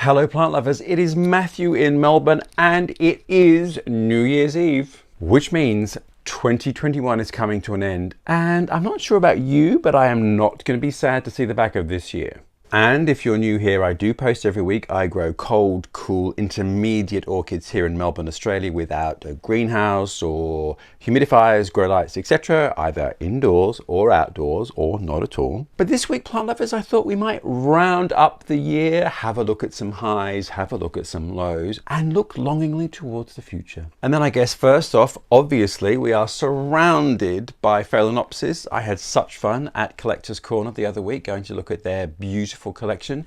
Hello plant lovers, it is Matthew in Melbourne and it is New Year's Eve, which means 2021 is coming to an end. And I'm not sure about you, but I am not going to be sad to see the back of this year. And if you're new here, I do post every week. I grow cold, cool, intermediate orchids here in Melbourne, Australia, without a greenhouse or humidifiers, grow lights, etc., either indoors or outdoors or not at all. But this week, plant lovers, I thought we might round up the year, have a look at some highs, have a look at some lows, and look longingly towards the future. And then I guess first off, obviously, we are surrounded by Phalaenopsis. I had such fun at Collector's Corner the other week, going to look at their beautiful collection,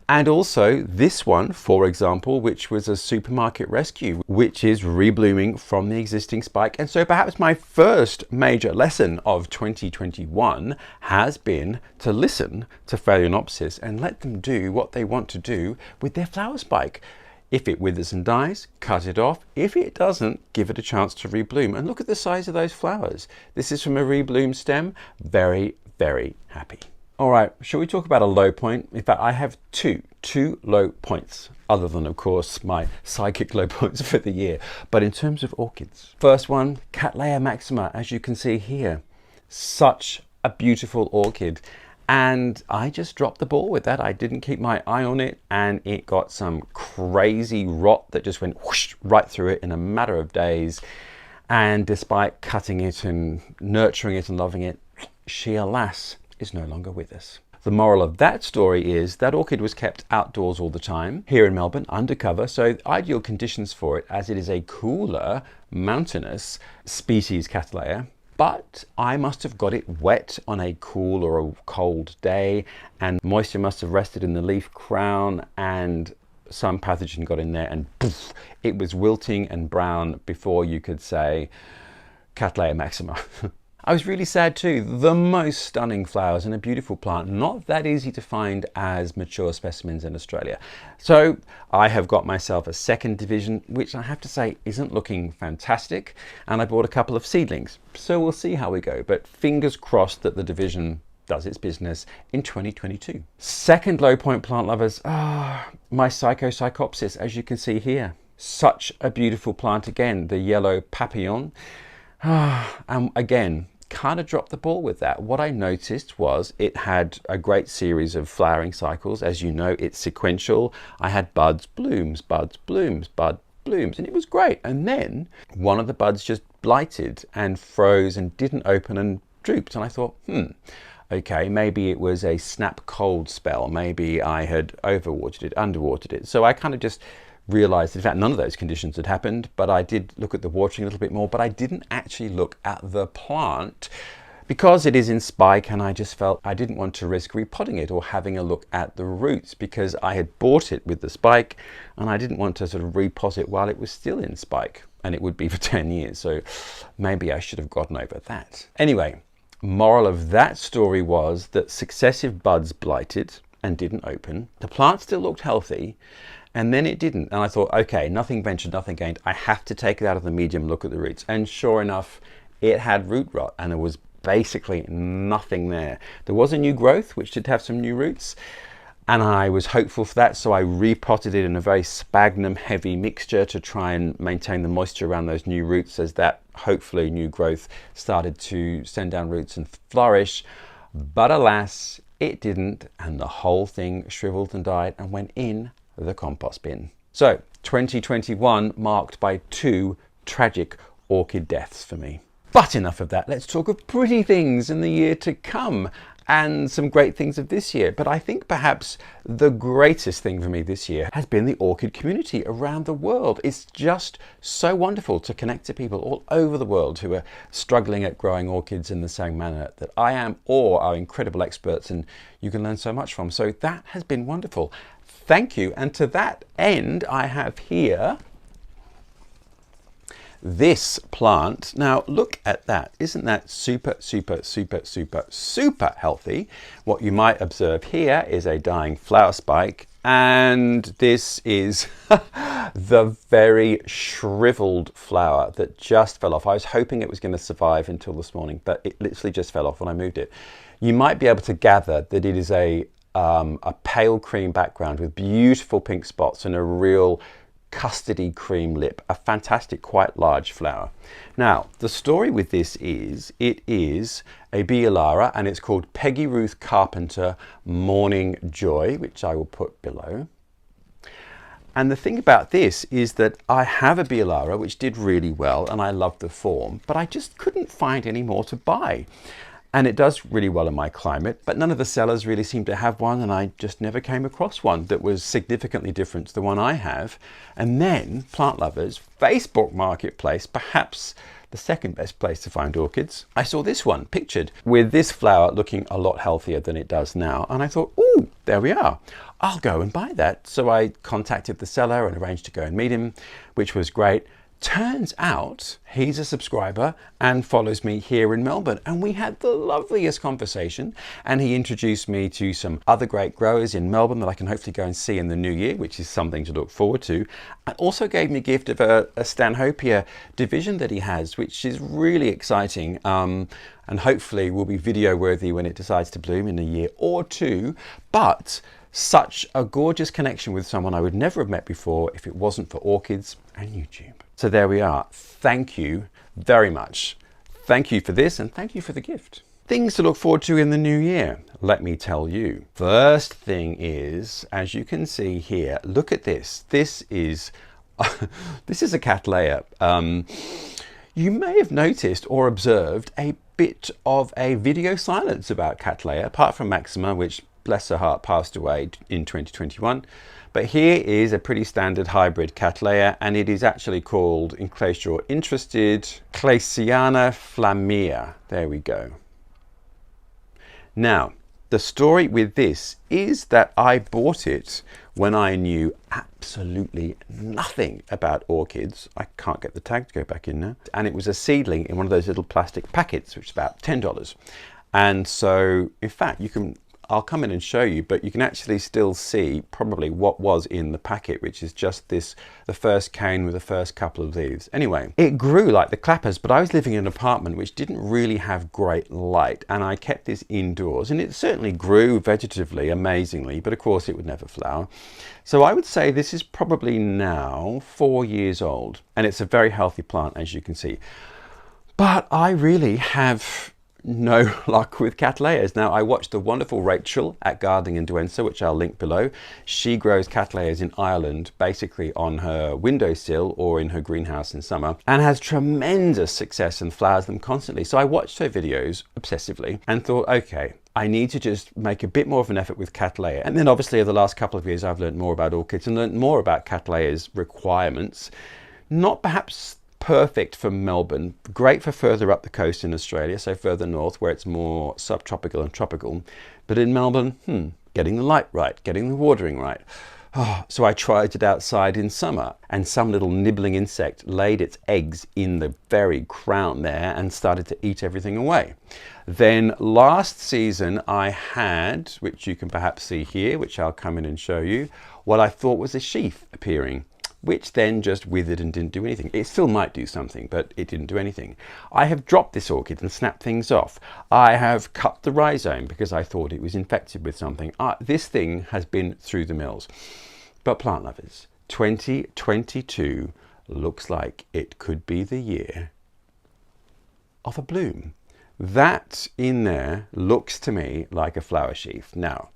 and also this one, for example, which was a supermarket rescue, which is reblooming from the existing spike. And so perhaps my first major lesson of 2021 has been to listen to Phalaenopsis and let them do what they want to do with their flower spike. If it withers and dies, cut it off. If it doesn't, give it a chance to rebloom. And look at the size of those flowers. This is from a rebloom stem. Very, very happy. All right, shall we talk about a low point? In fact, I have two low points, other than, of course, my psychic low points for the year. But in terms of orchids, first one, Cattleya maxima, as you can see here. Such a beautiful orchid. And I just dropped the ball with that. I didn't keep my eye on it, and it got some crazy rot that just went whoosh right through it in a matter of days. And despite cutting it and nurturing it and loving it, she, alas, is no longer with us. The moral of that story is that orchid was kept outdoors all the time here in Melbourne, undercover, so ideal conditions for it, as it is a cooler, mountainous species, Cattleya. But I must have got it wet on a cool or a cold day, and moisture must have rested in the leaf crown, and some pathogen got in there, and poof, it was wilting and brown before you could say Cattleya maxima. I was really sad too. The most stunning flowers and a beautiful plant, not that easy to find as mature specimens in Australia. So I have got myself a second division, which I have to say isn't looking fantastic. And I bought a couple of seedlings. So we'll see how we go. But fingers crossed that the division does its business in 2022. Second low point, plant lovers. My Psychopsis, as you can see here. Such a beautiful plant again, the yellow papillon. And again, kind of dropped the ball with that. What I noticed was it had a great series of flowering cycles. As you know, it's sequential. I had buds, blooms, buds, blooms, bud, blooms, and it was great. And then one of the buds just blighted and froze and didn't open and drooped. And I thought, okay, maybe it was a snap cold spell. Maybe I had overwatered it, underwatered it. So I kind of just realized, in fact, none of those conditions had happened, but I did look at the watering a little bit more, but I didn't actually look at the plant because it is in spike, and I just felt I didn't want to risk repotting it or having a look at the roots, because I had bought it with the spike and I didn't want to sort of repot it while it was still in spike, and it would be for 10 years. So maybe I should have gotten over that. Anyway, moral of that story was that successive buds blighted and didn't open. The plant still looked healthy, and then it didn't. And I thought, okay, nothing ventured, nothing gained. I have to take it out of the medium, look at the roots. And sure enough, it had root rot, and there was basically nothing there. There was a new growth, which did have some new roots, and I was hopeful for that. So I repotted it in a very sphagnum heavy mixture to try and maintain the moisture around those new roots, as that hopefully new growth started to send down roots and flourish. But alas, it didn't, and the whole thing shriveled and died and went in the compost bin. So 2021 marked by two tragic orchid deaths for me. But enough of that. Let's talk of pretty things in the year to come and some great things of this year. But I think perhaps the greatest thing for me this year has been the orchid community around the world. It's just so wonderful to connect to people all over the world who are struggling at growing orchids in the same manner that I am, or are incredible experts and you can learn so much from. So that has been wonderful. Thank you. And to that end, I have here this plant. Now look at that. Isn't that super, super, super, super, super healthy? What you might observe here is a dying flower spike, and this is the very shriveled flower that just fell off. I was hoping it was going to survive until this morning, but it literally just fell off when I moved it. You might be able to gather that it is a a pale cream background with beautiful pink spots and a real custardy cream lip. A fantastic, quite large flower. Now, the story with this is, it is a Bialara, and it's called Peggy Ruth Carpenter Morning Joy, which I will put below. And the thing about this is that I have a Bialara which did really well and I love the form, but I just couldn't find any more to buy. And it does really well in my climate, but none of the sellers really seem to have one, and I just never came across one that was significantly different to the one I have. And then, plant lovers, Facebook Marketplace, perhaps the second best place to find orchids. I saw this one pictured with this flower looking a lot healthier than it does now, and I thought, ooh, there we are. I'll go and buy that. So I contacted the seller and arranged to go and meet him, which was great. Turns out he's a subscriber and follows me here in Melbourne, and we had the loveliest conversation, and he introduced me to some other great growers in Melbourne that I can hopefully go and see in the new year, which is something to look forward to, and also gave me a gift of a Stanhopea division that he has, which is really exciting, and hopefully will be video worthy when it decides to bloom in a year or two. But such a gorgeous connection with someone I would never have met before if it wasn't for orchids and YouTube. So there we are. Thank you very much. Thank you for this, and thank you for the gift. Things to look forward to in the new year, let me tell you. First thing is, as you can see here, look at this. This is this is a Cattleya. You may have noticed or observed a bit of a video silence about Cattleya, apart from Maxima, which, bless her heart, passed away in 2021. But here is a pretty standard hybrid Cattleya, and it is actually called, in case you're interested, Claesiana Flamea. There we go. Now, the story with this is that I bought it when I knew absolutely nothing about orchids. I can't get the tag to go back in now. And it was a seedling in one of those little plastic packets, which is about $10. And so, in fact, I'll come in and show you, but you can actually still see probably what was in the packet, which is just this, the first cane with the first couple of leaves. Anyway, it grew like the clappers, but I was living in an apartment which didn't really have great light, and I kept this indoors, and it certainly grew vegetatively amazingly, but of course it would never flower. So I would say this is probably now 4 years old, and it's a very healthy plant, as you can see. But I really have no luck with Cattleyas. Now, I watched the wonderful Rachel at Gardening in Douentza, which I'll link below. She grows Cattleyas in Ireland, basically on her windowsill or in her greenhouse in summer, and has tremendous success and flowers them constantly. So I watched her videos obsessively and thought, okay, I need to just make a bit more of an effort with Cattleya. And then obviously over the last couple of years, I've learned more about orchids and learned more about Cattleya's requirements. Not perhaps perfect for Melbourne, great for further up the coast in Australia, so further north where it's more subtropical and tropical. But in Melbourne, getting the light right, getting the watering right. So I tried it outside in summer, and some little nibbling insect laid its eggs in the very crown there and started to eat everything away. Then last season I had, which you can perhaps see here, which I'll come in and show you, what I thought was a sheath appearing, which then just withered and didn't do anything. It still might do something, but it didn't do anything. I have dropped this orchid and snapped things off. I have cut the rhizome because I thought it was infected with something. This thing has been through the mills. But plant lovers, 2022 looks like it could be the year of a bloom. That in there looks to me like a flower sheath. Now,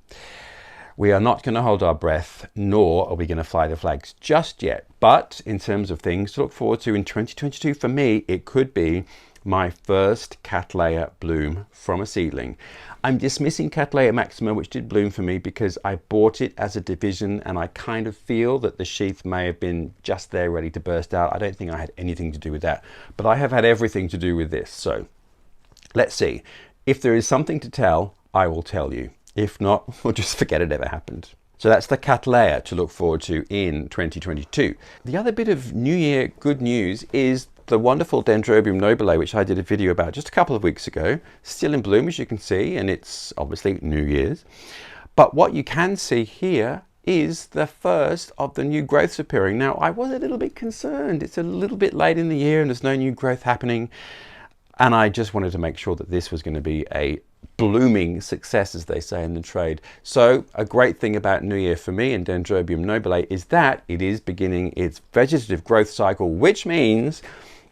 we are not going to hold our breath, nor are we going to fly the flags just yet. But in terms of things to look forward to in 2022, for me, it could be my first Cattleya bloom from a seedling. I'm dismissing Cattleya maxima, which did bloom for me, because I bought it as a division, and I kind of feel that the sheath may have been just there ready to burst out. I don't think I had anything to do with that, but I have had everything to do with this. So let's see. If there is something to tell, I will tell you. If not, we'll just forget it ever happened. So that's the Cattleya to look forward to in 2022. The other bit of New Year good news is the wonderful Dendrobium nobile, which I did a video about just a couple of weeks ago. Still in bloom, as you can see, and it's obviously New Year's. But what you can see here is the first of the new growths appearing. Now, I was a little bit concerned. It's a little bit late in the year and there's no new growth happening. And I just wanted to make sure that this was going to be a blooming success, as they say in the trade. So a great thing about New Year for me and Dendrobium nobile is that it is beginning its vegetative growth cycle, which means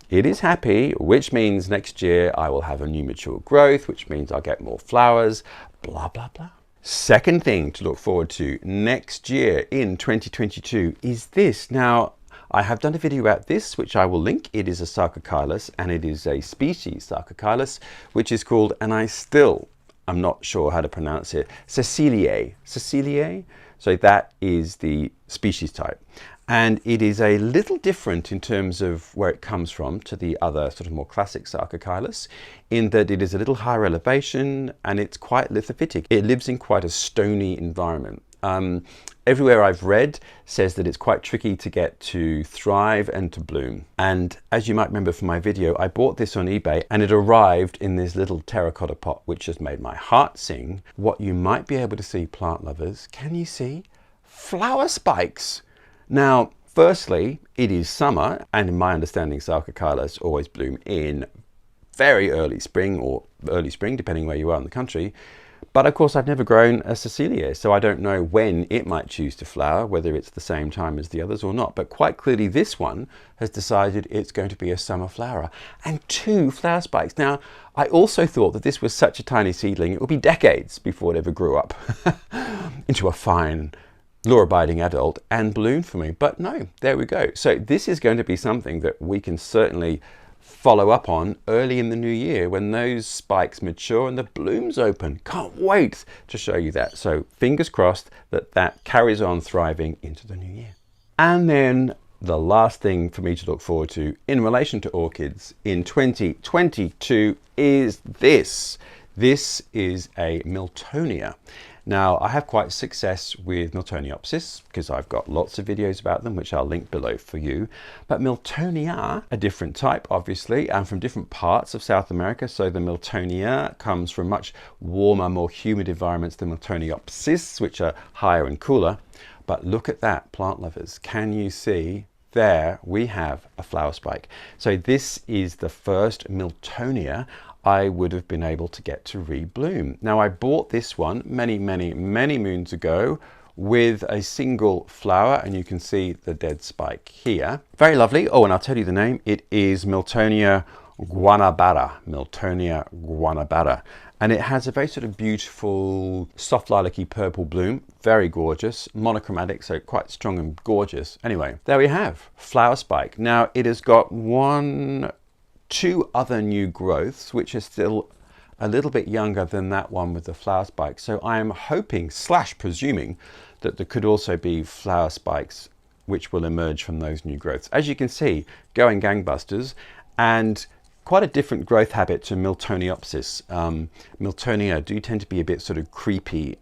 it is happy, which means next year I will have a new mature growth, which means I'll get more flowers, blah, blah, blah. Second thing to look forward to next year in 2022 is this. Now, I have done a video about this, which I will link. It is a Sarcochilus, and it is a species Sarcochilus, which is called, and I'm not sure how to pronounce it, ceciliae. Ceciliae? So that is the species type. And it is a little different in terms of where it comes from to the other sort of more classic Sarcochilus, in that it is a little higher elevation and it's quite lithophytic. It lives in quite a stony environment. Everywhere I've read says that it's quite tricky to get to thrive and to bloom. And as you might remember from my video, I bought this on eBay and it arrived in this little terracotta pot, which has made my heart sing. What you might be able to see, plant lovers, can you see? Flower spikes. Now, firstly, it is summer, and in my understanding, Sarcochilus always bloom in very early spring or early spring, depending where you are in the country. But of course, I've never grown a ceciliae, so I don't know when it might choose to flower, whether it's the same time as the others or not. But quite clearly, this one has decided it's going to be a summer flower. And 2 flower spikes. Now, I also thought that this was such a tiny seedling, it would be decades before it ever grew up into a fine, law-abiding adult and balloon for me. But no, there we go. So this is going to be something that we can certainly follow up on early in the new year when those spikes mature and the blooms open. Can't wait to show you that. So fingers crossed that that carries on thriving into the new year. And then the last thing for me to look forward to in relation to orchids in 2022 is this. This is a Miltonia. Now, I have quite success with Miltoniopsis because I've got lots of videos about them, which I'll link below for you. But Miltonia, a different type, obviously, and from different parts of South America. So the Miltonia comes from much warmer, more humid environments than Miltoniopsis, which are higher and cooler. But look at that, plant lovers. Can you see? There we have a flower spike. So this is the first Miltonia I would have been able to get to rebloom. Now, I bought this one many moons ago with a single flower, and you can see the dead spike here. Very lovely. Oh, and I'll tell you the name. It is Miltonia Guanabara. Miltonia Guanabara. And it has a very sort of beautiful, soft lilac-y purple bloom. Very gorgeous, monochromatic, so quite strong and gorgeous. Anyway, there we have flower spike. Now, it has got 2 other new growths, which are still a little bit younger than that one with the flower spikes. So I am hoping / presuming that there could also be flower spikes which will emerge from those new growths. As you can see, going gangbusters, and quite a different growth habit to Miltoniopsis. Miltonia do tend to be a bit sort of creepy,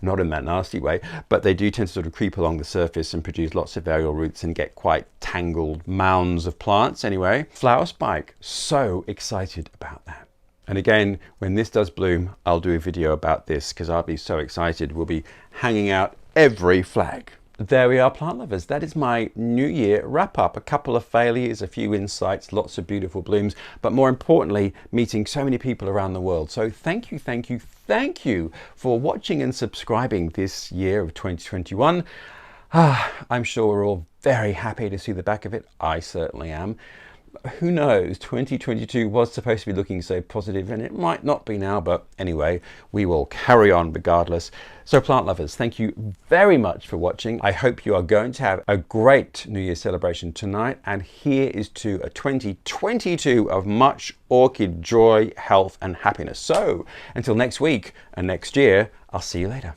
not in that nasty way, but they do tend to sort of creep along the surface and produce lots of aerial roots and get quite tangled mounds of plants. Anyway, flower spike, so excited about that. And again, when this does bloom, I'll do a video about this because I'll be so excited. We'll be hanging out every flag. There we are, plant lovers. That is my New Year wrap up. A couple of failures, a few insights, lots of beautiful blooms, but more importantly, meeting so many people around the world. So thank you for watching and subscribing this year of 2021. I'm sure we're all very happy to see the back of it. I certainly am. Who knows, 2022 was supposed to be looking so positive, and it might not be now, but anyway, we will carry on regardless. So plant lovers, thank you very much for watching. I hope you are going to have a great New Year celebration tonight, and here is to a 2022 of much orchid joy, health and happiness. So until next week and next year, I'll see you later.